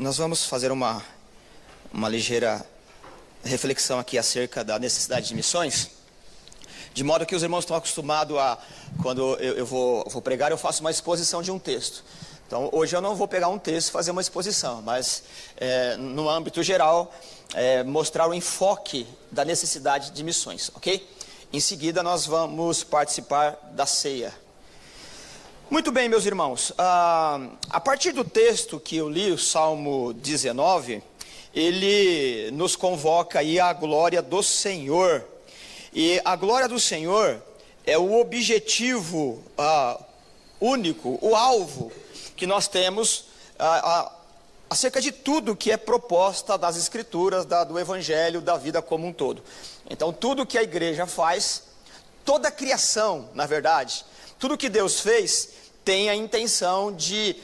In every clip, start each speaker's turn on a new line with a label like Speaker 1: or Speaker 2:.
Speaker 1: Nós vamos fazer uma ligeira reflexão aqui acerca da necessidade de missões, de modo que os irmãos estão acostumados a, quando eu vou pregar, eu faço uma exposição de um texto. Então, hoje eu não vou pegar um texto e fazer uma exposição, mas no âmbito geral, mostrar o enfoque da necessidade de missões, ok? Em seguida, nós vamos participar da ceia. Muito bem, meus irmãos, a partir do texto que eu li, o Salmo 19, ele nos convoca aí à glória do Senhor. E a glória do Senhor é o objetivo único, o alvo que nós temos acerca de tudo que é proposta das Escrituras, do Evangelho, da vida como um todo. Então, tudo que a igreja faz, toda a criação, na verdade, tudo que Deus fez, tem a intenção de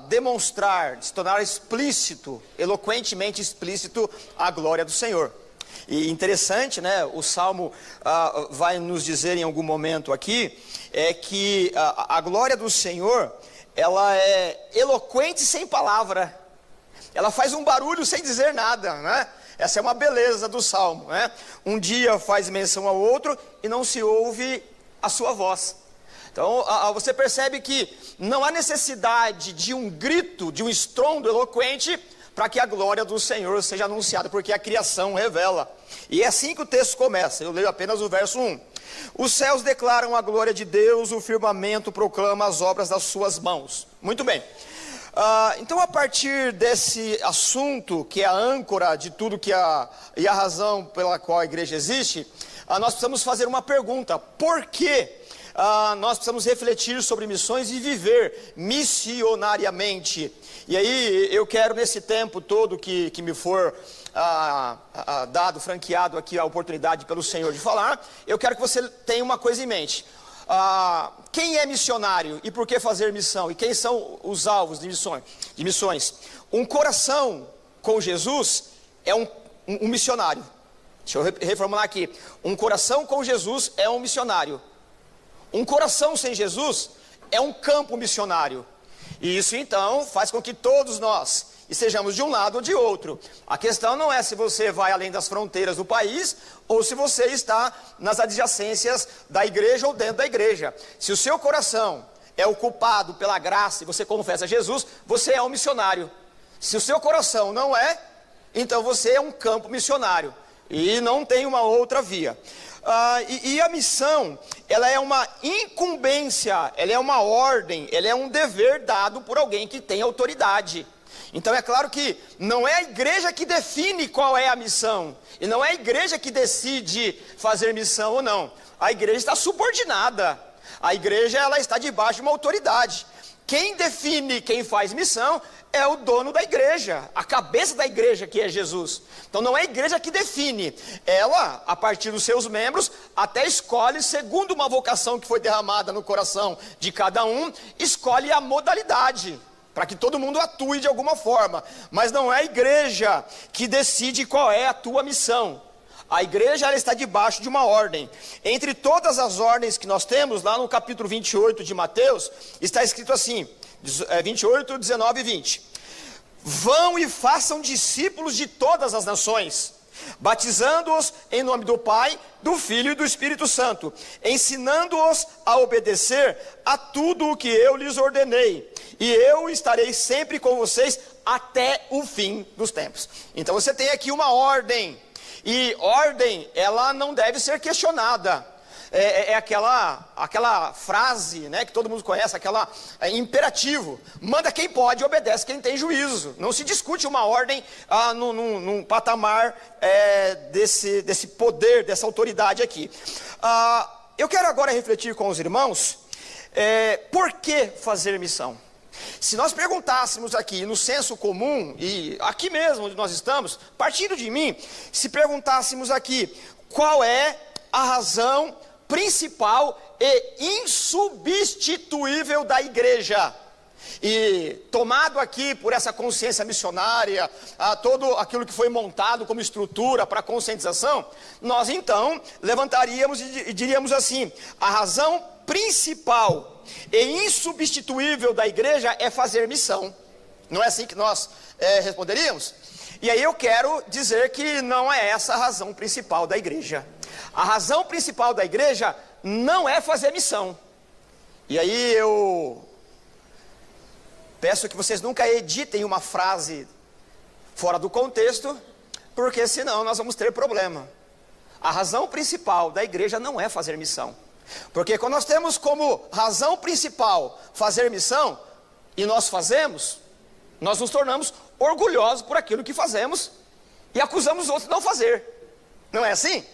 Speaker 1: demonstrar, de se tornar explícito, eloquentemente explícito, a glória do Senhor. E interessante, né, o Salmo vai nos dizer em algum momento aqui, que a glória do Senhor, ela é eloquente sem palavra, ela faz um barulho sem dizer nada, né? Essa é uma beleza do Salmo, né? Um dia faz menção ao outro e não se ouve a sua voz. Então, você percebe que não há necessidade de um grito, de um estrondo eloquente, para que a glória do Senhor seja anunciada, porque a criação revela. E é assim que o texto começa, eu leio apenas o verso 1. Os céus declaram a glória de Deus, o firmamento proclama as obras das suas mãos. Muito bem. Então, a partir desse assunto, que é a âncora de tudo e a razão pela qual a igreja existe, nós precisamos fazer uma pergunta: por que nós precisamos refletir sobre missões e viver missionariamente? E aí eu quero, nesse tempo todo que me for dado, franqueado aqui a oportunidade pelo Senhor de falar, eu quero que você tenha uma coisa em mente. Quem é missionário e por que fazer missão? E quem são os alvos de missões? Um coração com Jesus é um missionário. Deixa eu reformular aqui. Um coração com Jesus é um missionário. Um coração sem Jesus é um campo missionário. E isso então faz com que todos nós estejamos de um lado ou de outro. A questão não é se você vai além das fronteiras do país ou se você está nas adjacências da igreja ou dentro da igreja. Se o seu coração é ocupado pela graça e você confessa Jesus, você é um missionário. Se o seu coração não é, então você é um campo missionário e não tem uma outra via. E a missão, ela é uma incumbência, ela é uma ordem, ela é um dever dado por alguém que tem autoridade. Então é claro que não é a igreja que define qual é a missão, e não é a igreja que decide fazer missão ou não. A igreja está subordinada, a igreja ela está debaixo de uma autoridade. Quem define quem faz missão é o dono da igreja, a cabeça da igreja, que é Jesus. Então não é a igreja que define, ela, a partir dos seus membros, até escolhe, segundo uma vocação que foi derramada no coração de cada um, escolhe a modalidade, para que todo mundo atue de alguma forma. Mas não é a igreja que decide qual é a tua missão. A igreja ela está debaixo de uma ordem. Entre todas as ordens que nós temos, lá no capítulo 28 de Mateus, está escrito assim, 28, 19 e 20. Vão e façam discípulos de todas as nações, batizando-os em nome do Pai, do Filho e do Espírito Santo, ensinando-os a obedecer a tudo o que eu lhes ordenei, e eu estarei sempre com vocês até o fim dos tempos. Então você tem aqui uma ordem, e ordem, ela não deve ser questionada. É aquela frase, né, que todo mundo conhece, aquela imperativo: manda quem pode, obedece quem tem juízo. Não se discute uma ordem num patamar desse poder, dessa autoridade aqui. Eu quero agora refletir com os irmãos, por que fazer missão? Se nós perguntássemos aqui no senso comum, e aqui mesmo onde nós estamos, partindo de mim, se perguntássemos aqui qual é a razão principal e insubstituível da igreja, e tomado aqui por essa consciência missionária, todo aquilo que foi montado como estrutura para conscientização, nós então levantaríamos e diríamos assim: a razão principal e insubstituível da igreja é fazer missão. Não é assim que nós responderíamos? E aí eu quero dizer que não é essa a razão principal da igreja. A razão principal da igreja não é fazer missão. E aí eu peço que vocês nunca editem uma frase fora do contexto, porque senão nós vamos ter problema. A razão principal da igreja não é fazer missão. Porque quando nós temos como razão principal fazer missão, e nós fazemos, nós nos tornamos orgulhosos por aquilo que fazemos e acusamos os outros de não fazer. Não é assim?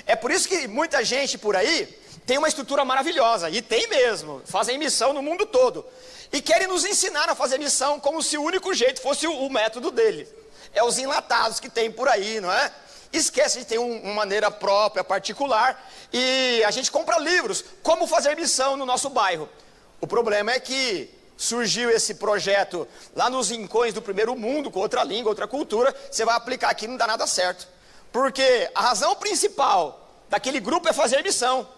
Speaker 1: É por isso que muita gente por aí tem uma estrutura maravilhosa, e tem mesmo, fazem missão no mundo todo, e querem nos ensinar a fazer missão como se o único jeito fosse o método dele. É os enlatados que tem por aí, não é? Esquece de ter uma maneira própria, particular, e a gente compra livros, como fazer missão no nosso bairro. O problema é que surgiu esse projeto lá nos rincões do primeiro mundo, com outra língua, outra cultura, você vai aplicar aqui e não dá nada certo. Porque a razão principal daquele grupo é fazer missão.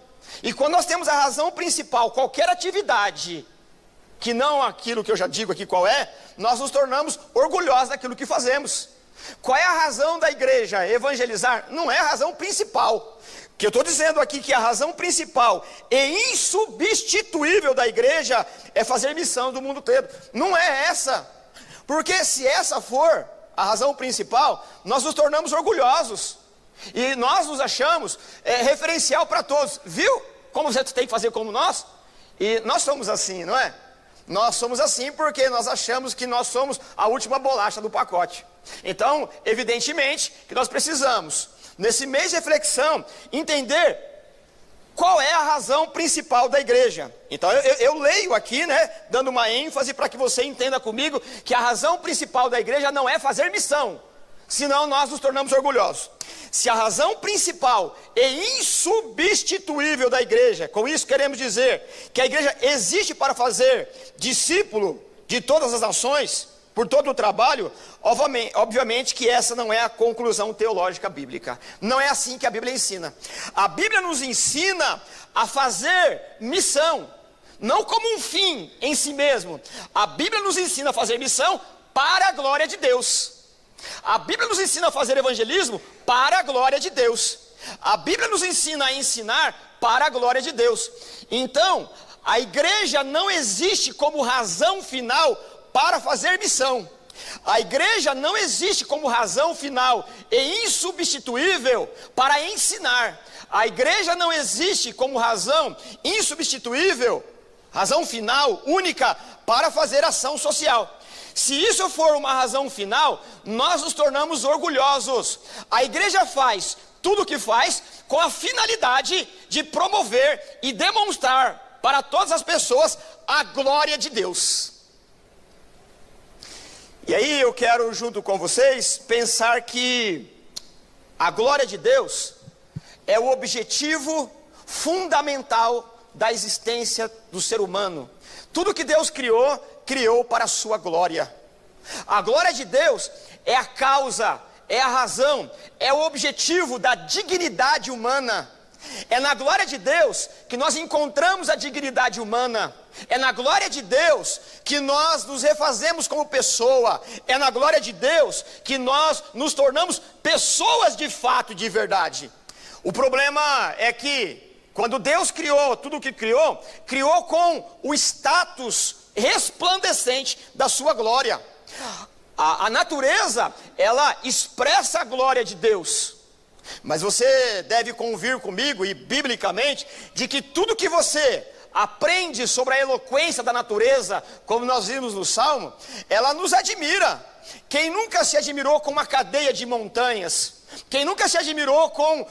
Speaker 1: E quando nós temos a razão principal, qualquer atividade, que não aquilo que eu já digo aqui qual é, nós nos tornamos orgulhosos daquilo que fazemos. Qual é a razão da igreja evangelizar? Não é a razão principal. Que eu estou dizendo aqui que a razão principal e insubstituível da igreja é fazer missão do mundo todo. Não é essa. Porque se essa for a razão principal, nós nos tornamos orgulhosos. E nós nos achamos referencial para todos. Viu como você tem que fazer como nós? E nós somos assim, não é? Nós somos assim porque nós achamos que nós somos a última bolacha do pacote. Então, evidentemente, que nós precisamos, nesse mês de reflexão, entender qual é a razão principal da igreja. Então, eu leio aqui, né, dando uma ênfase para que você entenda comigo que a razão principal da igreja não é fazer missão, senão nós nos tornamos orgulhosos. Se a razão principal e insubstituível da igreja, com isso queremos dizer que a igreja existe para fazer discípulo de todas as nações, por todo o trabalho, obviamente que essa não é a conclusão teológica bíblica. Não é assim que a Bíblia ensina. A Bíblia nos ensina a fazer missão, não como um fim em si mesmo. A Bíblia nos ensina a fazer missão para a glória de Deus. A Bíblia nos ensina a fazer evangelismo para a glória de Deus. A Bíblia nos ensina a ensinar para a glória de Deus. Então, a igreja não existe como razão final para fazer missão. A igreja não existe como razão final e insubstituível para ensinar. A igreja não existe como razão insubstituível, razão final, única, para fazer ação social. Se isso for uma razão final, nós nos tornamos orgulhosos. A igreja faz tudo o que faz com a finalidade de promover e demonstrar para todas as pessoas a glória de Deus. E aí eu quero, junto com vocês, pensar que a glória de Deus é o objetivo fundamental da existência do ser humano. Tudo que Deus criou, criou para a sua glória. A glória de Deus é a causa, é a razão, é o objetivo da dignidade humana. É na glória de Deus que nós encontramos a dignidade humana. É na glória de Deus que nós nos refazemos como pessoa. É na glória de Deus que nós nos tornamos pessoas de fato e de verdade. O problema é que quando Deus criou tudo o que criou, criou com o status resplandecente da sua glória. A natureza, ela expressa a glória de Deus. Mas você deve convir comigo, e biblicamente, de que tudo que você aprende sobre a eloquência da natureza, como nós vimos no Salmo, ela nos admira. Quem nunca se admirou com uma cadeia de montanhas? Quem nunca se admirou com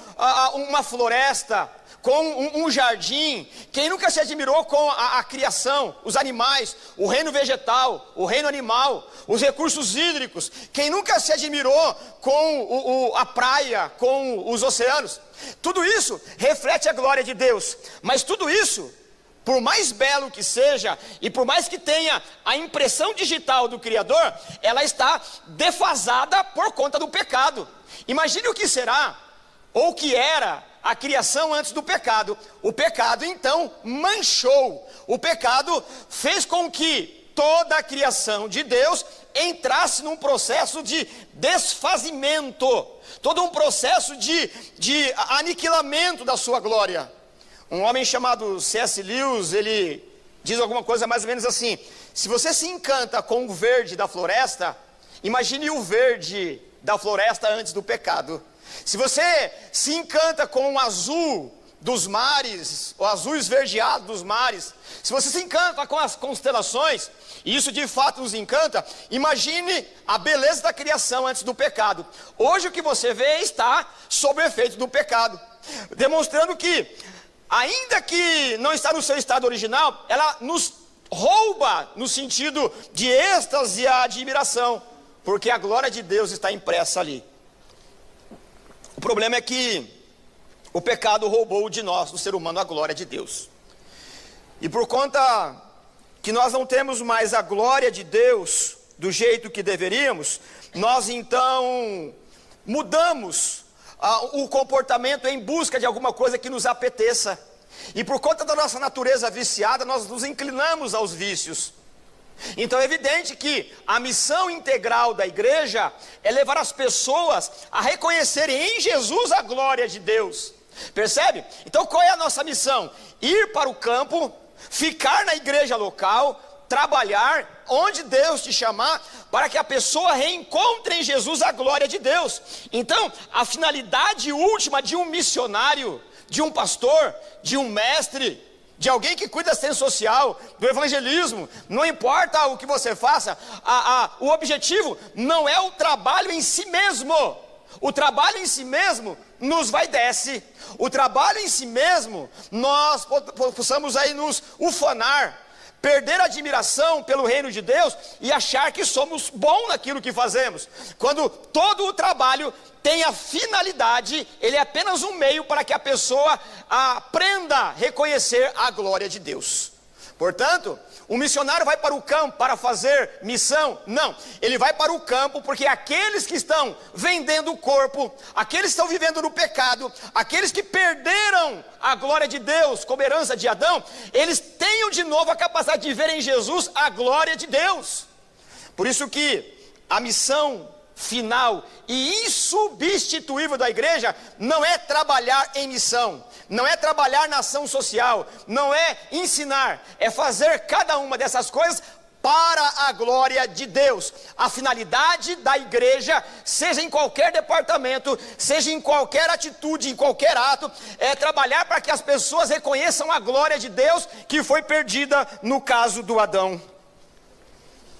Speaker 1: uma floresta, com um jardim? Quem nunca se admirou com a criação, os animais, o reino vegetal, o reino animal, os recursos hídricos? Quem nunca se admirou com a praia, com os oceanos? Tudo isso reflete a glória de Deus. Mas tudo isso, por mais belo que seja, e por mais que tenha a impressão digital do Criador, ela está defasada por conta do pecado. Imagine o que será, ou o que era, a criação antes do pecado. O pecado então manchou. O pecado fez com que toda a criação de Deus entrasse num processo de desfazimento, todo um processo de aniquilamento da sua glória. Um homem chamado C.S. Lewis, ele diz alguma coisa mais ou menos assim: se você se encanta com o verde da floresta, imagine o verde da floresta antes do pecado. Se você se encanta com o azul dos mares, o azul esverdeado dos mares, se você se encanta com as constelações, e isso de fato nos encanta, imagine a beleza da criação antes do pecado. Hoje o que você vê está sob o efeito do pecado, demonstrando que, ainda que não está no seu estado original, ela nos rouba no sentido de êxtase e admiração, porque a glória de Deus está impressa ali. O problema é que o pecado roubou de nós, do ser humano, a glória de Deus. E por conta que nós não temos mais a glória de Deus do jeito que deveríamos, nós então mudamos o comportamento em busca de alguma coisa que nos apeteça. E por conta da nossa natureza viciada, nós nos inclinamos aos vícios. Então é evidente que a missão integral da igreja é levar as pessoas a reconhecerem em Jesus a glória de Deus. Percebe? Então qual é a nossa missão? Ir para o campo, ficar na igreja local, trabalhar onde Deus te chamar, para que a pessoa reencontre em Jesus a glória de Deus. Então a finalidade última de um missionário, de um pastor, de um mestre, de alguém que cuida da assistência social, do evangelismo, não importa o que você faça, o objetivo não é o trabalho em si mesmo. O trabalho em si mesmo nos vai descer. O trabalho em si mesmo, nós possamos aí nos ufanar, perder a admiração pelo reino de Deus e achar que somos bons naquilo que fazemos, quando todo o trabalho tem a finalidade, ele é apenas um meio para que a pessoa aprenda a reconhecer a glória de Deus. Portanto, o missionário vai para o campo para fazer missão? Não, ele vai para o campo porque aqueles que estão vendendo o corpo, aqueles que estão vivendo no pecado, aqueles que perderam a glória de Deus como herança de Adão, eles tenham de novo a capacidade de ver em Jesus a glória de Deus. Por isso que a missão final e insubstituível da igreja não é trabalhar em missão, não é trabalhar na ação social, não é ensinar, é fazer cada uma dessas coisas para a glória de Deus. A finalidade da igreja, seja em qualquer departamento, seja em qualquer atitude, em qualquer ato, é trabalhar para que as pessoas reconheçam a glória de Deus que foi perdida no caso do Adão.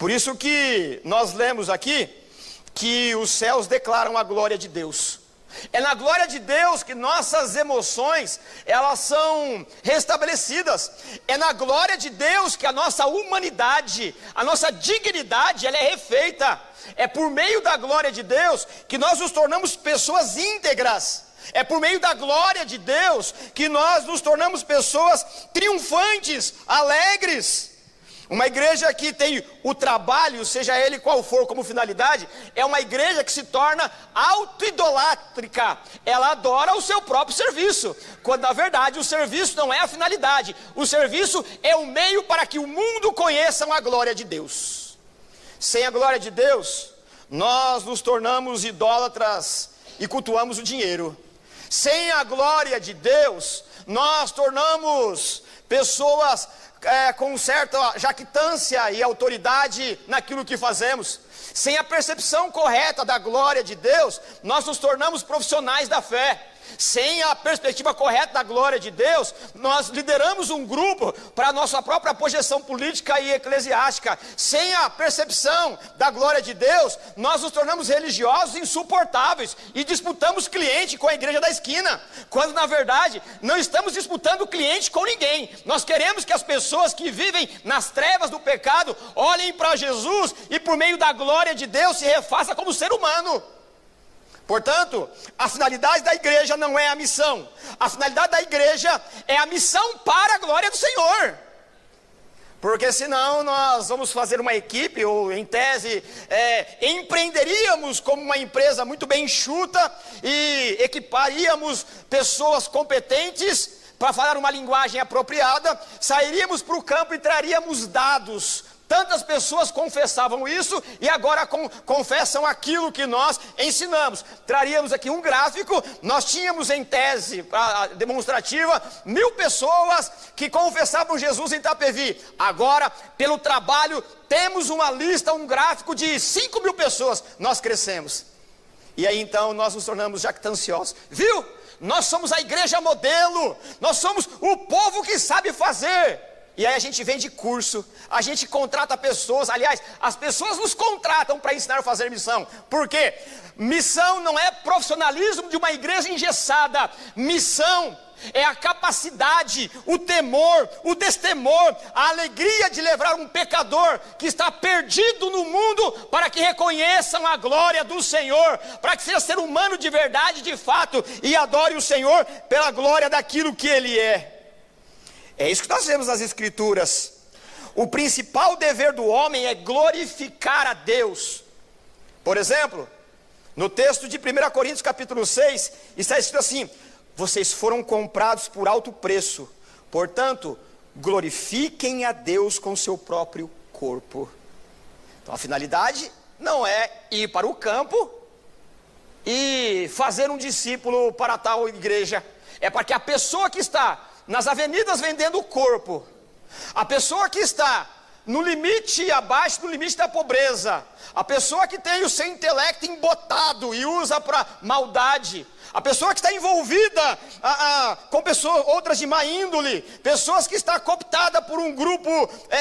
Speaker 1: Por isso que nós lemos aqui que os céus declaram a glória de Deus. É na glória de Deus que nossas emoções, elas são restabelecidas. É na glória de Deus que a nossa humanidade, a nossa dignidade, ela é refeita. É por meio da glória de Deus que nós nos tornamos pessoas íntegras. É por meio da glória de Deus que nós nos tornamos pessoas triunfantes, alegres. Uma igreja que tem o trabalho, seja ele qual for como finalidade, é uma igreja que se torna auto-idolátrica. Ela adora o seu próprio serviço, quando na verdade o serviço não é a finalidade. O serviço é o meio para que o mundo conheça a glória de Deus. Sem a glória de Deus, nós nos tornamos idólatras e cultuamos o dinheiro. Sem a glória de Deus, nós tornamos pessoas com certa jactância e autoridade naquilo que fazemos. Sem a percepção correta da glória de Deus, nós nos tornamos profissionais da fé. Sem a perspectiva correta da glória de Deus, nós lideramos um grupo para a nossa própria projeção política e eclesiástica. Sem a percepção da glória de Deus, nós nos tornamos religiosos insuportáveis e disputamos cliente com a igreja da esquina, quando na verdade não estamos disputando cliente com ninguém. Nós queremos que as pessoas que vivem nas trevas do pecado olhem para Jesus e por meio da glória de Deus se refaça como ser humano. Portanto, a finalidade da igreja não é a missão. A finalidade da igreja é a missão para a glória do Senhor. Porque senão nós vamos fazer uma equipe, ou em tese, empreenderíamos como uma empresa muito bem enxuta e equiparíamos pessoas competentes para falar uma linguagem apropriada, sairíamos para o campo e traríamos dados Tantas pessoas confessavam isso e agora confessam aquilo que nós ensinamos. Traríamos aqui um gráfico, nós tínhamos em tese demonstrativa 1.000 pessoas que confessavam Jesus em Itapevi. Agora, pelo trabalho, temos uma lista, um gráfico de 5.000 pessoas. Nós crescemos. E aí então nós nos tornamos jactanciosos. Viu? Nós somos a igreja modelo, nós somos o povo que sabe fazer. E aí a gente vende curso, a gente contrata pessoas, aliás, as pessoas nos contratam para ensinar a fazer missão. Por quê? Missão não é profissionalismo de uma igreja engessada. Missão é a capacidade, o temor, o destemor, a alegria de levar um pecador que está perdido no mundo para que reconheçam a glória do Senhor, para que seja ser humano de verdade, de fato, e adore o Senhor pela glória daquilo que Ele é. É isso que nós vemos nas Escrituras. O principal dever do homem é glorificar a Deus. Por exemplo, no texto de 1 Coríntios capítulo 6, está escrito assim: vocês foram comprados por alto preço, portanto, glorifiquem a Deus com seu próprio corpo. Então a finalidade não é ir para o campo e fazer um discípulo para tal igreja. É para que a pessoa que está nas avenidas vendendo o corpo, a pessoa que está no limite, abaixo do limite da pobreza, a pessoa que tem o seu intelecto embotado e usa para maldade, a pessoa que está envolvida com pessoas, outras de má índole, pessoas que está cooptada por um grupo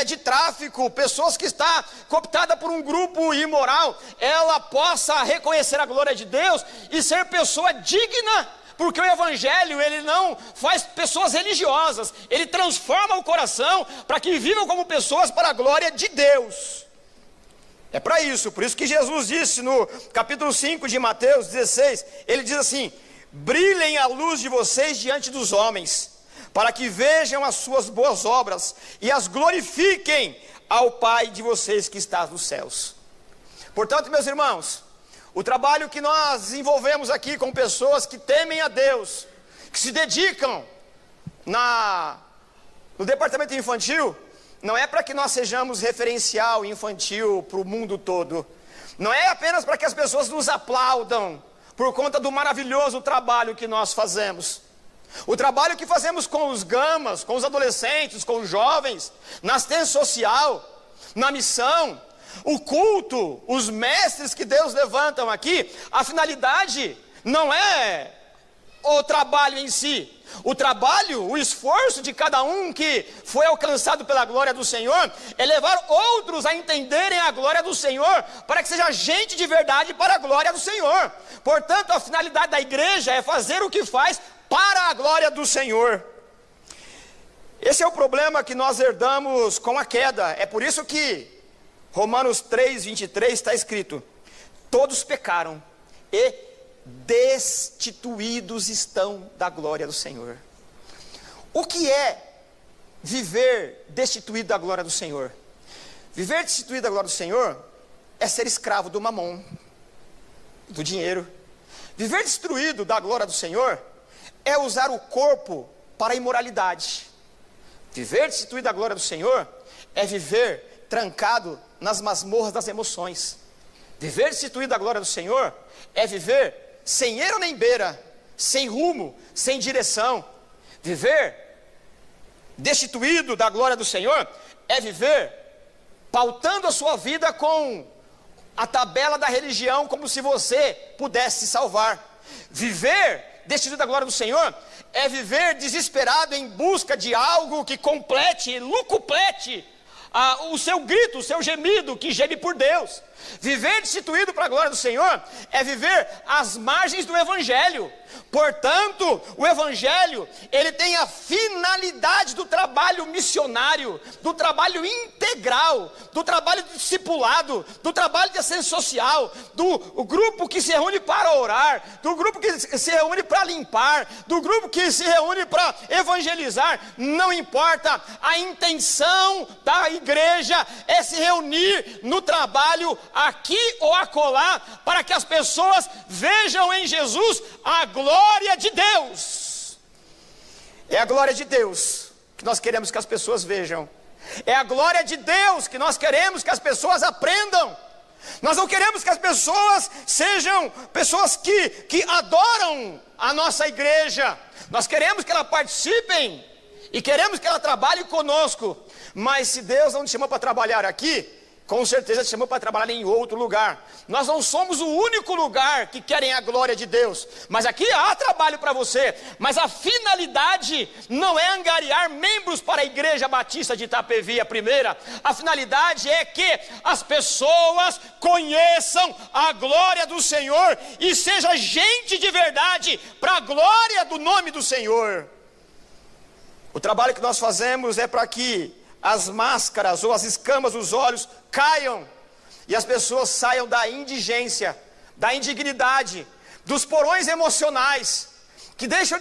Speaker 1: de tráfico, pessoas que está cooptada por um grupo imoral, ela possa reconhecer a glória de Deus e ser pessoa digna. Porque o Evangelho, ele não faz pessoas religiosas, ele transforma o coração para que vivam como pessoas para a glória de Deus. É para isso, por isso que Jesus disse no capítulo 5 de Mateus 16, ele diz assim: brilhem a luz de vocês diante dos homens, para que vejam as suas boas obras e as glorifiquem ao Pai de vocês que está nos céus. Portanto, meus irmãos, o trabalho que nós desenvolvemos aqui com pessoas que temem a Deus, que se dedicam no departamento infantil, não é para que nós sejamos referencial infantil para o mundo todo. Não é apenas para que as pessoas nos aplaudam por conta do maravilhoso trabalho que nós fazemos. O trabalho que fazemos com os gamas, com os adolescentes, com os jovens, na assistência social, na missão, o culto, os mestres que Deus levantam aqui, a finalidade não é o trabalho em si. O trabalho, o esforço de cada um que foi alcançado pela glória do Senhor é levar outros a entenderem a glória do Senhor, para que seja gente de verdade para a glória do Senhor. Portanto, a finalidade da igreja é fazer o que faz para a glória do Senhor. Esse é o problema que nós herdamos com a queda. É por isso que Romanos 3, 23 está escrito: todos pecaram e destituídos estão da glória do Senhor. O que é viver destituído da glória do Senhor? Viver destituído da glória do Senhor é ser escravo do mamon, do dinheiro. Viver destruído da glória do Senhor é usar o corpo para a imoralidade. Viver destituído da glória do Senhor é viver trancado nas masmorras das emoções. Viver destituído da glória do Senhor é viver sem eira nem beira, sem rumo, sem direção. Viver destituído da glória do Senhor é viver pautando a sua vida com a tabela da religião, como se você pudesse se salvar. Viver destituído da glória do Senhor é viver desesperado em busca de algo que complete, lucuplete o seu grito, o seu gemido, que geme por Deus. Viver destituído para a glória do Senhor é viver às margens do Evangelho. Portanto, o Evangelho, ele tem a finalidade do trabalho missionário, do trabalho integral, do trabalho discipulado, do trabalho de assistência social, do grupo que se reúne para orar, do grupo que se reúne para limpar, do grupo que se reúne para evangelizar. Não importa, a intenção da igreja é se reunir no trabalho aqui ou acolá, para que as pessoas vejam em Jesus a glória de Deus. É a glória de Deus que nós queremos que as pessoas vejam. É a glória de Deus que nós queremos que as pessoas aprendam. Nós não queremos que as pessoas sejam pessoas que adoram a nossa igreja. Nós queremos que elas participem e queremos que ela trabalhe conosco. Mas se Deus não te chamou para trabalhar aqui, com certeza te chamou para trabalhar em outro lugar. Nós não somos o único lugar que querem a glória de Deus. Mas aqui há trabalho para você. Mas a finalidade não é angariar membros para a Igreja Batista de Itapevi, a primeira. A finalidade é que as pessoas conheçam a glória do Senhor e seja gente de verdade para a glória do nome do Senhor. O trabalho que nós fazemos é para que as máscaras ou as escamas dos olhos caiam e as pessoas saiam da indigência, da indignidade, dos porões emocionais, que deixem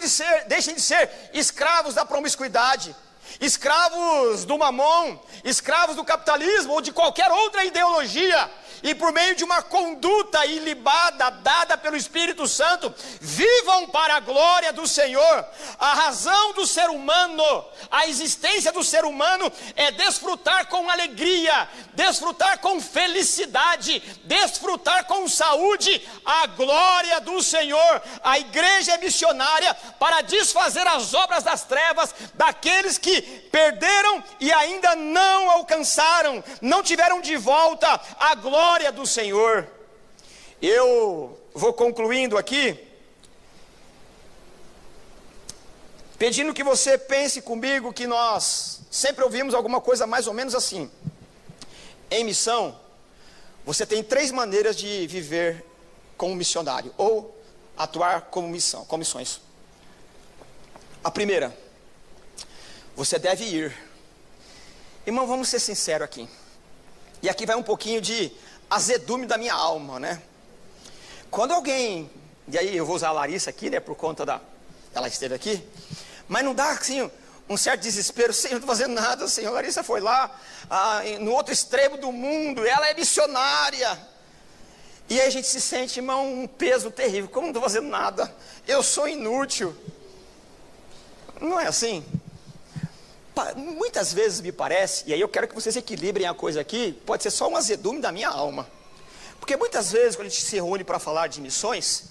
Speaker 1: de ser escravos da promiscuidade, escravos do mamon, escravos do capitalismo ou de qualquer outra ideologia, e por meio de uma conduta ilibada dada pelo Espírito Santo, vivam para a glória do Senhor. A razão do ser humano, a existência do ser humano é desfrutar com alegria, desfrutar com felicidade, desfrutar com saúde a glória do Senhor. A igreja é missionária para desfazer as obras das trevas daqueles que perderam e ainda não alcançaram, não tiveram de volta a glória do Senhor. Eu vou concluindo aqui, pedindo que você pense comigo que nós sempre ouvimos alguma coisa mais ou menos assim: em missão, você tem 3 maneiras de viver como missionário, ou atuar como missões. A primeira, você deve ir. Irmão, vamos ser sinceros aqui. E aqui vai um pouquinho de azedume da minha alma, né? Quando alguém, e aí eu vou usar a Larissa aqui, né, por conta ela esteve aqui, mas não dá assim um certo desespero: Senhor, não estou fazendo nada, Senhor. Larissa foi lá no outro extremo do mundo, ela é missionária. E aí a gente se sente, irmão, um peso terrível. Como não estou fazendo nada? Eu sou inútil. Não é assim? Muitas vezes me parece, e aí eu quero que vocês equilibrem a coisa aqui, pode ser só um azedume da minha alma. Porque muitas vezes quando a gente se reúne para falar de missões,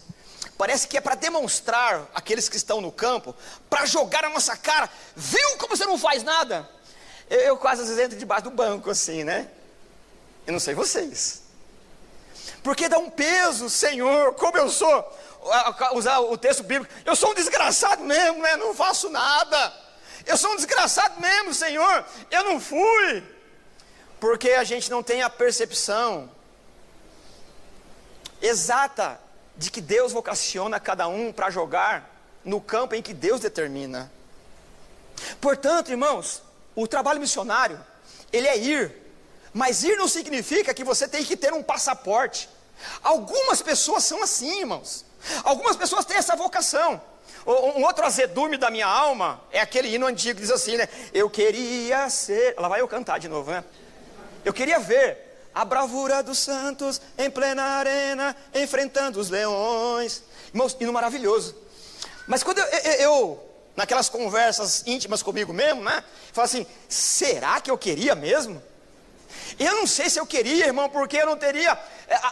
Speaker 1: parece que é para demonstrar aqueles que estão no campo, para jogar na nossa cara: viu como você não faz nada? Eu quase às vezes entro debaixo do banco assim, né? Eu não sei vocês. Porque dá um peso: Senhor, como eu sou, usar o texto bíblico, eu sou um desgraçado mesmo, né? Não faço nada. Eu sou um desgraçado mesmo, Senhor, eu não fui. Porque a gente não tem a percepção exata de que Deus vocaciona cada um para jogar no campo em que Deus determina. Portanto, irmãos, o trabalho missionário, ele é ir. Mas ir não significa que você tem que ter um passaporte. Algumas pessoas são assim, irmãos. Algumas pessoas têm essa vocação. Um outro azedume da minha alma é aquele hino antigo que diz assim, né? Eu queria ser... Lá vai eu cantar de novo, né? Eu queria ver a bravura dos santos em plena arena, enfrentando os leões. Irmãos, hino maravilhoso. Mas quando eu naquelas conversas íntimas comigo mesmo, né? Falo assim: será que eu queria mesmo? Eu não sei se eu queria, irmão, porque eu não teria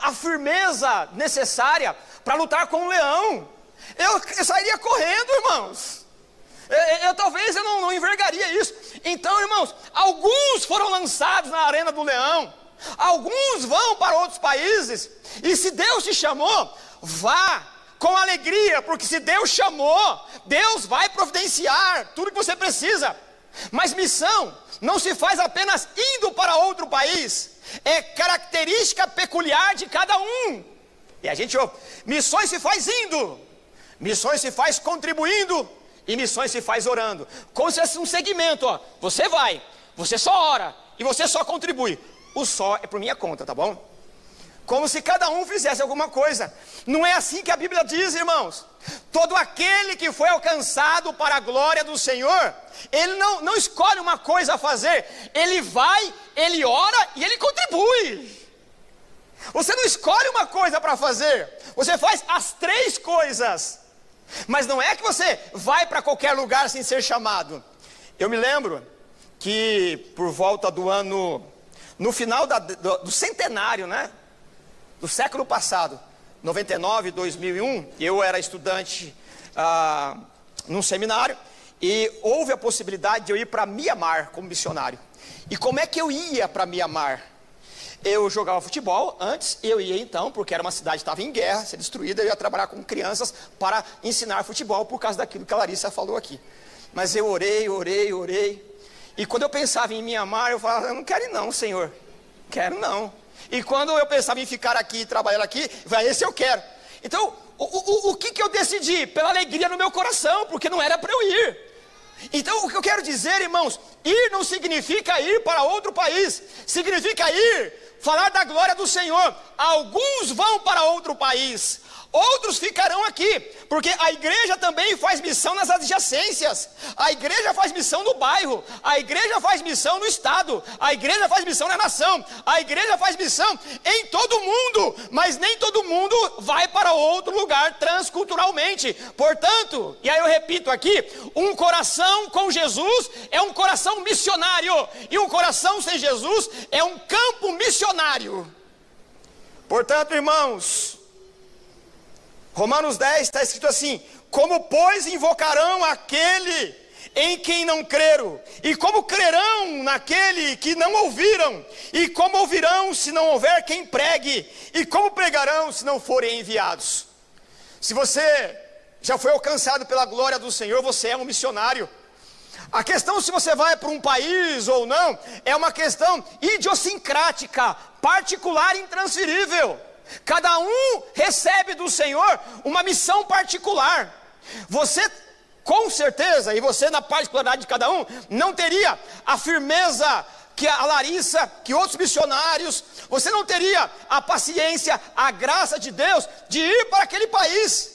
Speaker 1: a firmeza necessária para lutar com um leão. Eu sairia correndo, irmãos. Talvez eu não envergaria isso. Então, irmãos, alguns foram lançados na arena do leão, alguns vão para outros países. E se Deus te chamou, vá com alegria, porque se Deus chamou, Deus vai providenciar tudo que você precisa. Mas missão não se faz apenas indo para outro país, é característica peculiar de cada um. E a gente ouve: missões se faz indo, missões se faz contribuindo, e missões se faz orando. Como se fosse um segmento, ó. Você vai, você só ora e você só contribui. O só é por minha conta, tá bom? Como se cada um fizesse alguma coisa. Não é assim que a Bíblia diz, irmãos. Todo aquele que foi alcançado para a glória do Senhor, ele não escolhe uma coisa a fazer. Ele vai, ele ora e ele contribui. Você não escolhe uma coisa para fazer, você faz as 3 coisas. Mas não é que você vai para qualquer lugar sem ser chamado. Eu me lembro que por volta do ano, no final do centenário, né? Do século passado, 99, 2001, eu era estudante num seminário e houve a possibilidade de eu ir para Mianmar como missionário. E como é que eu ia para Mianmar? Eu jogava futebol antes, eu ia então, porque era uma cidade que estava em guerra, ser destruída, eu ia trabalhar com crianças para ensinar futebol por causa daquilo que a Larissa falou aqui. Mas eu orei, e quando eu pensava em Mianmar, eu falava, eu não quero ir não, Senhor, quero não. E quando eu pensava em ficar aqui e trabalhar aqui, esse eu quero. Então, o que eu decidi? Pela alegria no meu coração, porque não era para eu ir. Então, o que eu quero dizer, irmãos, ir não significa ir para outro país, significa ir, falar da glória do Senhor. Alguns vão para outro país, outros ficarão aqui, porque a igreja também faz missão nas adjacências, a igreja faz missão no bairro, a igreja faz missão no estado, a igreja faz missão na nação, a igreja faz missão em todo mundo, mas nem todo mundo vai para outro lugar transculturalmente. Portanto, e aí eu repito aqui, um coração com Jesus é um coração missionário, e um coração sem Jesus é um campo missionário. Portanto, irmãos, Romanos 10 está escrito assim: como pois invocarão aquele em quem não creram? E como crerão naquele que não ouviram? E como ouvirão se não houver quem pregue? E como pregarão se não forem enviados? Se você já foi alcançado pela glória do Senhor, você é um missionário. A questão se você vai para um país ou não, é uma questão idiosincrática, particular e intransferível. Cada um recebe do Senhor uma missão particular. Você, com certeza, e você na particularidade de cada um, não teria a firmeza que a Larissa, que outros missionários, você não teria a paciência, a graça de Deus de ir para aquele país.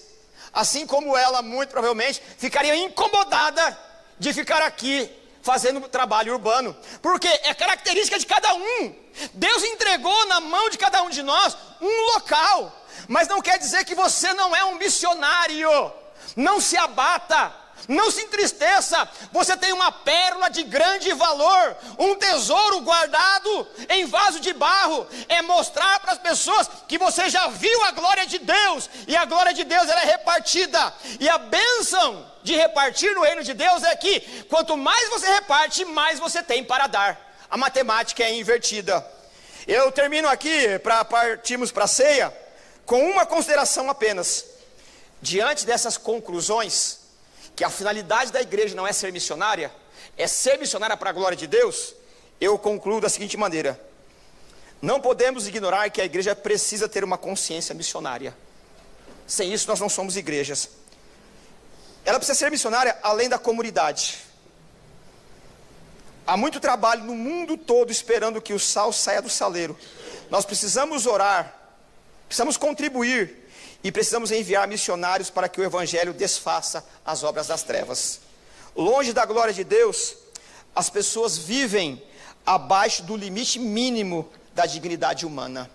Speaker 1: Assim como ela, muito provavelmente, ficaria incomodada de ficar aqui fazendo trabalho urbano, porque é característica de cada um. Deus entregou na mão de cada um de nós um local, mas não quer dizer que você não é um missionário. Não se abata, não se entristeça, você tem uma pérola de grande valor, um tesouro guardado em vaso de barro. É mostrar para as pessoas que você já viu a glória de Deus, e a glória de Deus ela é repartida, e a bênção de repartir no reino de Deus é que quanto mais você reparte, mais você tem para dar. A matemática é invertida. Eu termino aqui, para partirmos para a ceia, com uma consideração apenas. Diante dessas conclusões, que a finalidade da igreja não é ser missionária, é ser missionária para a glória de Deus, eu concluo da seguinte maneira: não podemos ignorar que a igreja precisa ter uma consciência missionária. Sem isso nós não somos igrejas. Ela precisa ser missionária além da comunidade. Há muito trabalho no mundo todo esperando que o sal saia do saleiro. Nós precisamos orar, precisamos contribuir e precisamos enviar missionários para que o evangelho desfaça as obras das trevas. Longe da glória de Deus, as pessoas vivem abaixo do limite mínimo da dignidade humana.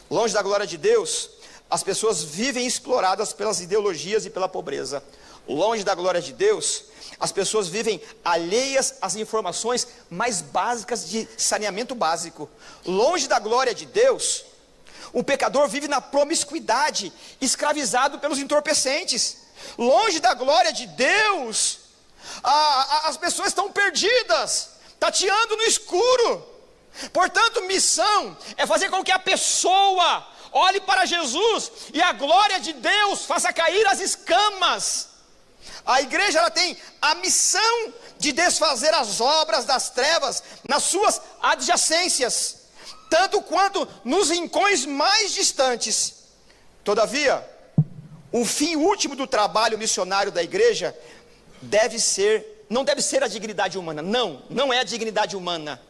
Speaker 1: Longe da glória de Deus, as pessoas vivem exploradas pelas ideologias e pela pobreza. Longe da glória de Deus, as pessoas vivem alheias às informações mais básicas de saneamento básico. Longe da glória de Deus, o pecador vive na promiscuidade, escravizado pelos entorpecentes. Longe da glória de Deus, as pessoas estão perdidas, tateando no escuro. Portanto, missão é fazer com que a pessoa olhe para Jesus e a glória de Deus faça cair as escamas. A igreja ela tem a missão de desfazer as obras das trevas nas suas adjacências, tanto quanto nos rincões mais distantes. Todavia, o fim último do trabalho missionário da igreja não deve ser a dignidade humana. Não é a dignidade humana.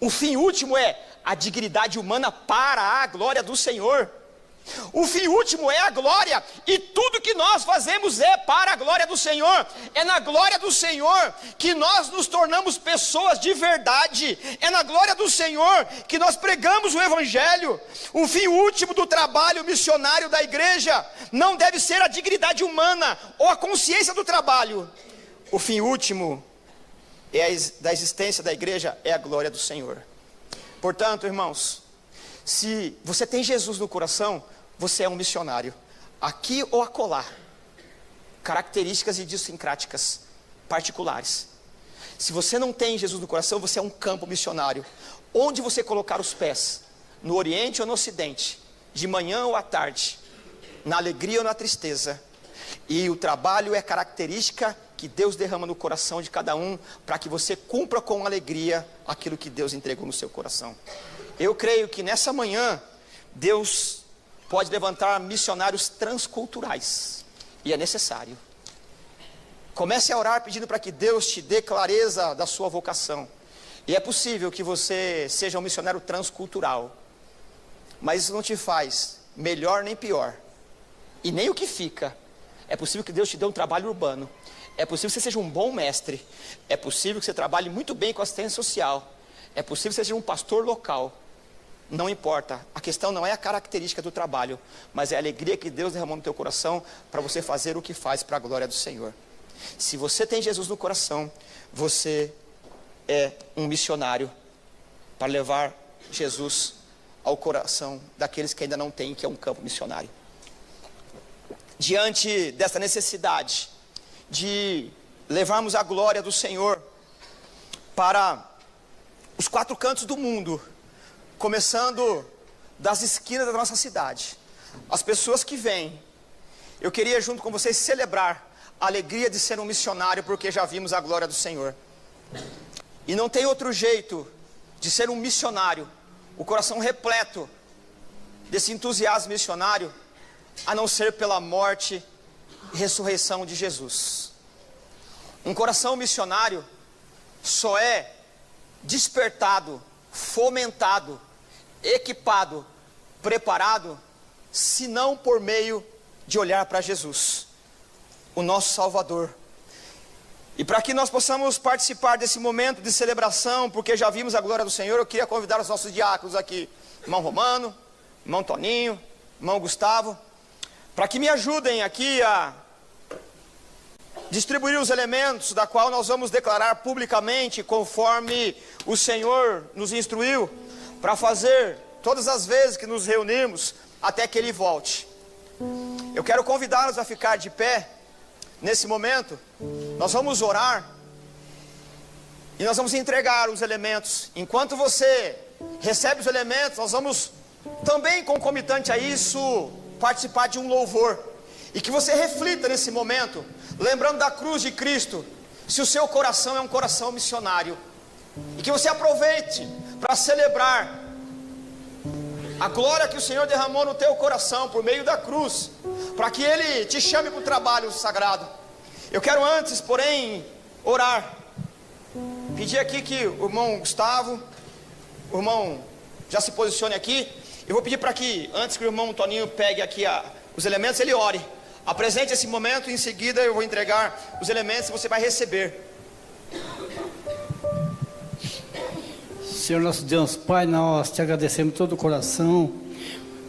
Speaker 1: O fim último é a dignidade humana para a glória do Senhor. O fim último é a glória, e tudo que nós fazemos é para a glória do Senhor. É na glória do Senhor que nós nos tornamos pessoas de verdade. É na glória do Senhor que nós pregamos o evangelho. O fim último do trabalho missionário da igreja não deve ser a dignidade humana ou a consciência do trabalho. O fim último da existência da igreja é a glória do Senhor. Portanto, irmãos, se você tem Jesus no coração, você é um missionário, aqui ou acolá. Características idiosincráticas particulares. Se você não tem Jesus no coração, você é um campo missionário. Onde você colocar os pés, no Oriente ou no Ocidente, de manhã ou à tarde, na alegria ou na tristeza, e o trabalho é característica que Deus derrama no coração de cada um, para que você cumpra com alegria aquilo que Deus entregou no seu coração. Eu creio que nessa manhã, Deus pode levantar missionários transculturais, e é necessário. Comece a orar pedindo para que Deus te dê clareza da sua vocação. E é possível que você seja um missionário transcultural, mas isso não te faz melhor nem pior, e nem o que fica. É possível que Deus te dê um trabalho urbano, é possível que você seja um bom mestre, é possível que você trabalhe muito bem com assistência social, é possível que você seja um pastor local. Não importa, a questão não é a característica do trabalho, mas é a alegria que Deus derramou no teu coração para você fazer o que faz para a glória do Senhor. Se você tem Jesus no coração, você é um missionário para levar Jesus ao coração daqueles que ainda não têm, que é um campo missionário. Diante dessa necessidade de levarmos a glória do Senhor para os quatro cantos do mundo, começando das esquinas da nossa cidade, as pessoas que vêm, eu queria junto com vocês celebrar a alegria de ser um missionário, porque já vimos a glória do Senhor. E não tem outro jeito de ser um missionário, o coração repleto desse entusiasmo missionário, a não ser pela morte e ressurreição de Jesus. Um coração missionário só é despertado, fomentado, equipado, preparado, se não por meio de olhar para Jesus, o nosso Salvador. E para que nós possamos participar desse momento de celebração, porque já vimos a glória do Senhor, eu queria convidar os nossos diáconos aqui, irmão Romano, irmão Toninho, irmão Gustavo, para que me ajudem aqui a distribuir os elementos da qual nós vamos declarar publicamente, conforme o Senhor nos instruiu, para fazer todas as vezes que nos reunirmos, até que Ele volte. Eu quero convidá-los a ficar de pé. Nesse momento, nós vamos orar e nós vamos entregar os elementos. Enquanto você recebe os elementos, nós vamos também, concomitante a isso, participar de um louvor. E que você reflita nesse momento, lembrando da cruz de Cristo, se o seu coração é um coração missionário. E que você aproveite para celebrar a glória que o Senhor derramou no teu coração por meio da cruz, para que Ele te chame para o trabalho sagrado. Eu quero antes, porém, orar. Pedir aqui que o irmão Gustavo, o irmão já se posicione aqui. Eu vou pedir para que, antes que o irmão Toninho pegue aqui os elementos, ele ore. Apresente esse momento e em seguida eu vou entregar os elementos e você vai receber.
Speaker 2: Senhor nosso Deus, Pai, nós te agradecemos de todo o coração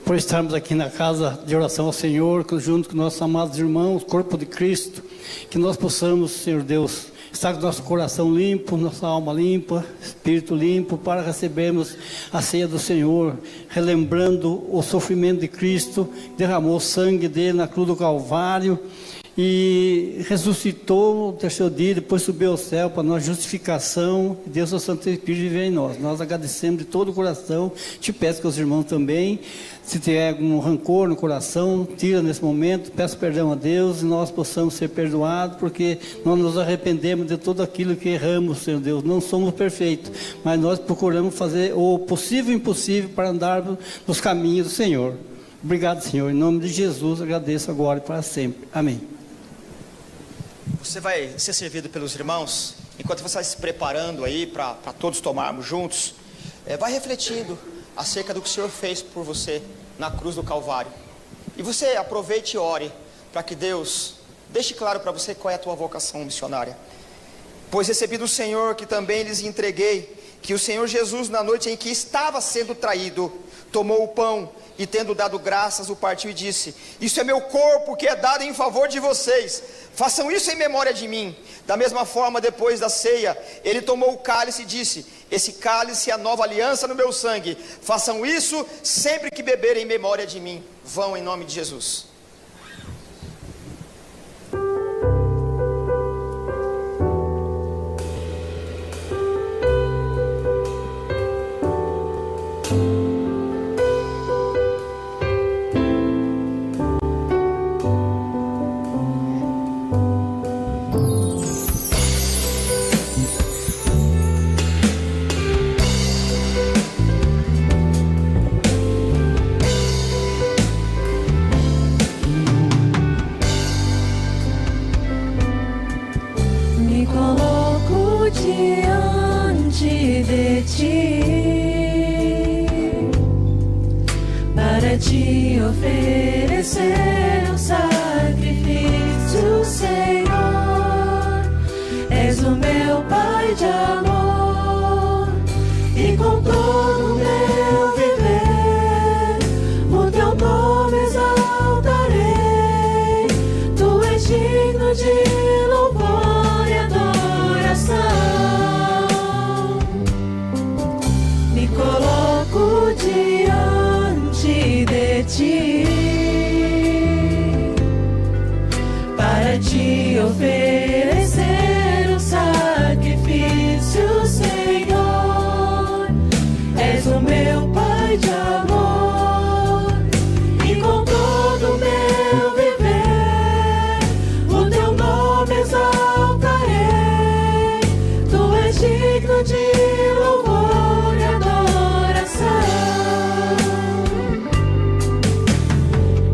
Speaker 2: por estarmos aqui na casa de oração ao Senhor, junto com nossos amados irmãos, corpo de Cristo, que nós possamos, Senhor Deus, estar com nosso coração limpo, nossa alma limpa, espírito limpo, para recebermos a ceia do Senhor, relembrando o sofrimento de Cristo, derramou o sangue dele na cruz do Calvário, e ressuscitou no terceiro dia, depois subiu ao céu para nós justificação. Deus, o Santo Espírito, vive em nós. Nós agradecemos de todo o coração. Te peço que os irmãos também, se tiver algum rancor no coração, tira nesse momento, peço perdão a Deus e nós possamos ser perdoados, porque nós nos arrependemos de tudo aquilo que erramos, Senhor Deus. Não somos perfeitos, mas nós procuramos fazer o possível e impossível para andarmos nos caminhos do Senhor. Obrigado, Senhor. Em nome de Jesus, agradeço agora e para sempre. Amém.
Speaker 1: Você vai ser servido pelos irmãos, enquanto você vai se preparando aí para todos tomarmos juntos, vai refletindo acerca do que o Senhor fez por você na cruz do Calvário. E você aproveite e ore para que Deus deixe claro para você qual é a tua vocação missionária. Pois recebi do Senhor que também lhes entreguei, que o Senhor Jesus, na noite em que estava sendo traído, tomou o pão e, tendo dado graças, o partiu e disse: isso é meu corpo que é dado em favor de vocês, façam isso em memória de mim. Da mesma forma, depois da ceia, ele tomou o cálice e disse: esse cálice é a nova aliança no meu sangue, façam isso sempre que beberem em memória de mim. Vão em nome de Jesus.
Speaker 3: Para te oferecer um sacrifício, Senhor. És o meu Pai de amor, e com todo o meu viver o teu nome exaltarei. Tu és digno de louvor e adoração. Me coloco diante de ti para te oferecer um sacrifício, Senhor. És o meu Pai de amor, e com todo o meu viver o teu nome exaltarei. Tu és digno de louvor e adoração.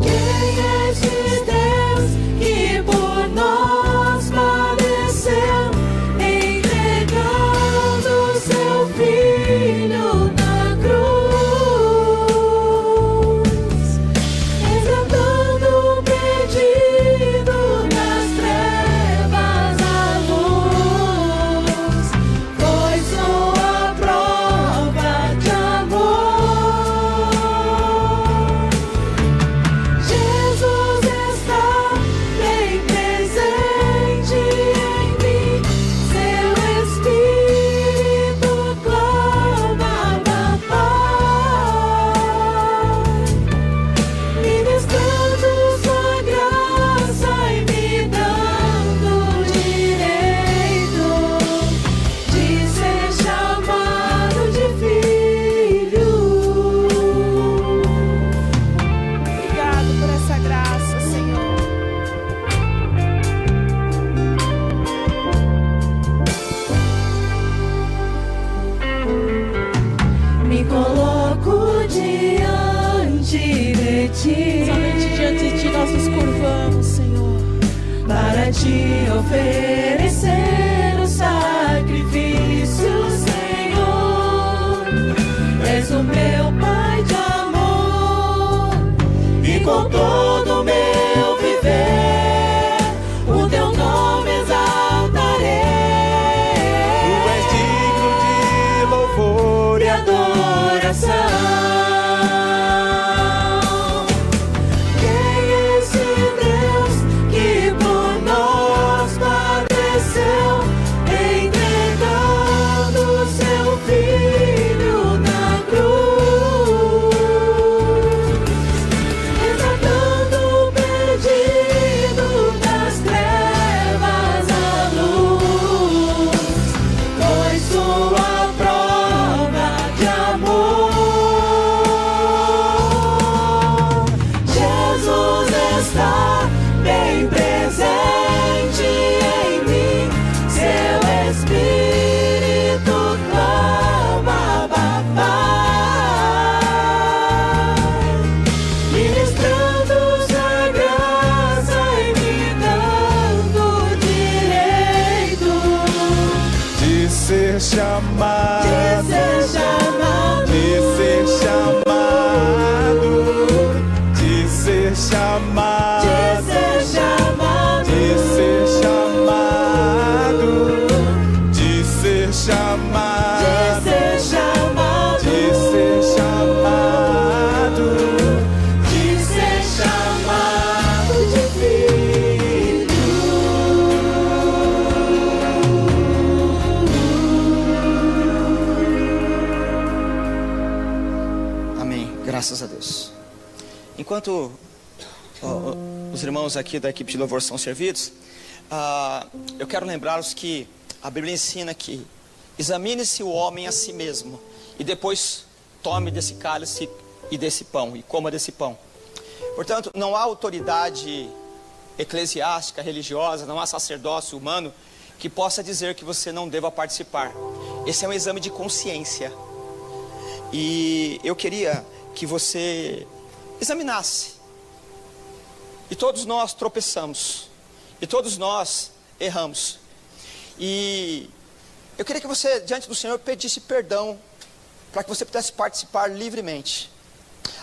Speaker 3: Quem é esse Deus que por nós padeceu, entregando seu Filho na cruz, resgatando o perdido nas trevas à luz? Foi sua prova de amor. Jesus está bem presente em mim, seu Espírito clama, Papai, ministrando sua graça e me dando o direito de ser chamado de filho. Obrigado por essa graça, Senhor. Me coloco diante de ti.
Speaker 4: Somente diante de ti nós nos curvamos, Senhor.
Speaker 3: Para te oferecer o sacrifício, Senhor. És o meu Pai de amor, e com todo o meu viver o teu nome exaltarei.
Speaker 5: Tu és digno de louvor
Speaker 3: E adoração. Quem é esse Deus que por nós padeceu,
Speaker 1: enquanto os irmãos aqui da equipe de louvor são servidos, eu quero lembrá-los que a Bíblia ensina que examine-se o homem a si mesmo e depois tome desse cálice e desse pão e coma desse pão. Portanto, não há autoridade eclesiástica, religiosa, não há sacerdócio humano que possa dizer que você não deva participar. Esse é um exame de consciência. E eu queria que você examinasse. E todos nós tropeçamos. E todos nós erramos. E eu queria que você, diante do Senhor, pedisse perdão para que você pudesse participar livremente.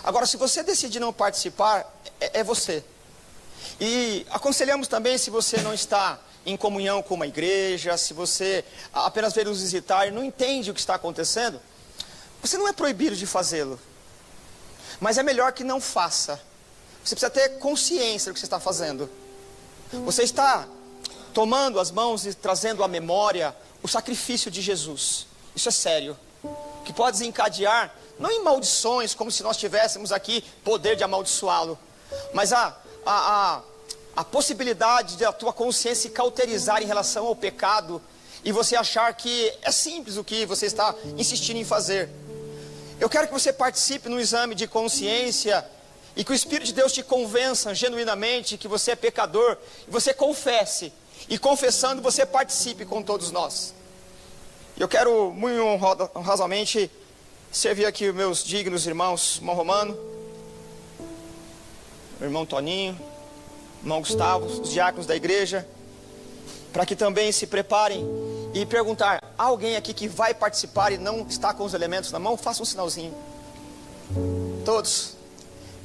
Speaker 1: Agora, se você decidir não participar, é você. E aconselhamos também, se você não está em comunhão com uma igreja, se você apenas veio nos visitar e não entende o que está acontecendo, você não é proibido de fazê-lo. Mas é melhor que não faça. Você precisa ter consciência do que você está fazendo. Você está tomando as mãos e trazendo à memória o sacrifício de Jesus. Isso é sério. Que pode desencadear, não em maldições, como se nós tivéssemos aqui poder de amaldiçoá-lo, mas a possibilidade de a tua consciência se cauterizar em relação ao pecado e você achar que é simples o que você está insistindo em fazer. Eu quero que você participe no exame de consciência e que o Espírito de Deus te convença genuinamente que você é pecador e você confesse. E confessando, você participe com todos nós. Eu quero muito honrosamente servir aqui os meus dignos irmãos, irmão Romano, meu irmão Toninho, irmão Gustavo, os diáconos da igreja, para que também se preparem e perguntar: há alguém aqui que vai participar e não está com os elementos na mão? Faça um sinalzinho. Todos.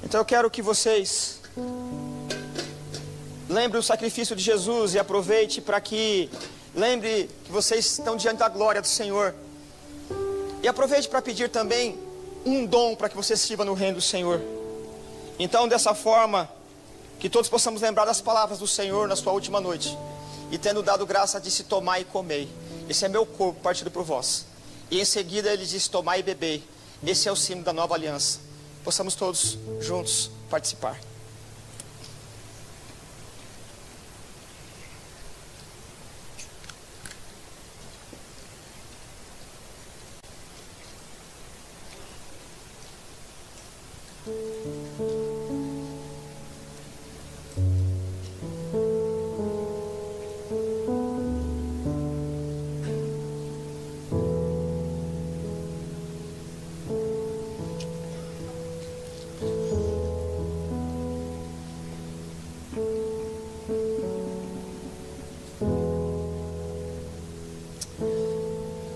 Speaker 1: Então eu quero que vocês lembrem o sacrifício de Jesus e aproveite para que lembre que vocês estão diante da glória do Senhor. E aproveite para pedir também um dom para que você sirva no reino do Senhor. Então, dessa forma, que todos possamos lembrar das palavras do Senhor na sua última noite. E tendo dado graça, disse: tomai e comei. Esse é meu corpo partido por vós. E em seguida ele disse: tomai e bebei. Esse é o símbolo da nova aliança. Possamos todos juntos participar.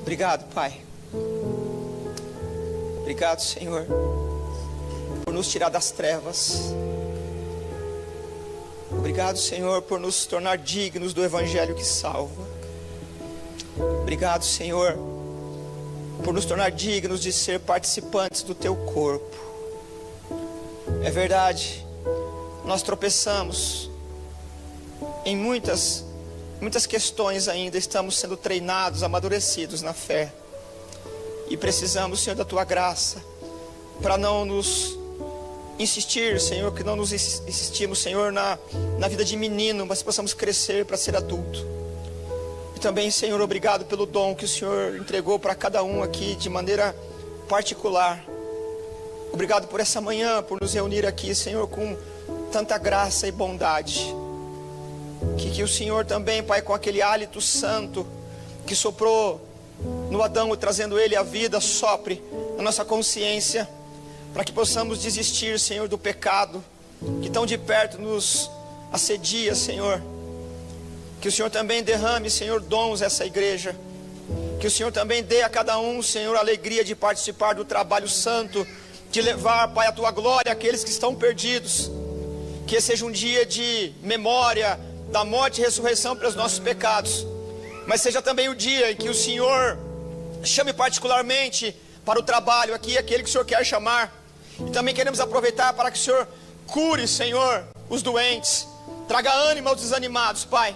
Speaker 1: Obrigado, Pai. Obrigado, Senhor, por nos tirar das trevas. Obrigado, Senhor, por nos tornar dignos do Evangelho que salva. Obrigado, Senhor, por nos tornar dignos de ser participantes do Teu corpo. É verdade, nós tropeçamos em muitas questões ainda, estamos sendo treinados, amadurecidos na fé. E precisamos, Senhor, da Tua graça, para não nos insistir, Senhor, que não nos insistimos, Senhor, na vida de menino, mas possamos crescer para ser adulto. E também, Senhor, obrigado pelo dom que o Senhor entregou para cada um aqui de maneira particular. Obrigado por essa manhã, por nos reunir aqui, Senhor, com tanta graça e bondade. Que o Senhor também, Pai, com aquele hálito santo que soprou no Adão, trazendo ele a vida, sopre na nossa consciência, para que possamos desistir, Senhor, do pecado que tão de perto nos assedia, Senhor. Que o Senhor também derrame, Senhor, dons a essa igreja. Que o Senhor também dê a cada um, Senhor, a alegria de participar do trabalho santo, de levar, Pai, a Tua glória àqueles que estão perdidos. Que seja um dia de memória da morte e ressurreição pelos nossos pecados, mas seja também o dia em que o Senhor chame particularmente para o trabalho aqui aquele que o Senhor quer chamar. E também queremos aproveitar para que o Senhor cure, Senhor, os doentes, traga ânimo aos desanimados, Pai.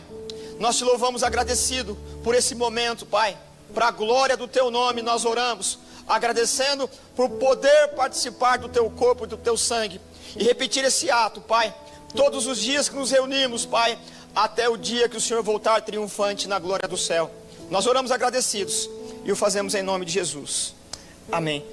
Speaker 1: Nós te louvamos agradecido por esse momento, Pai. Para a glória do Teu nome nós oramos, agradecendo por poder participar do Teu corpo e do Teu sangue. e repetir esse ato, Pai, todos os dias que nos reunimos, Pai, até o dia que o Senhor voltar triunfante na glória do céu. Nós oramos agradecidos e o fazemos em nome de Jesus. Amém.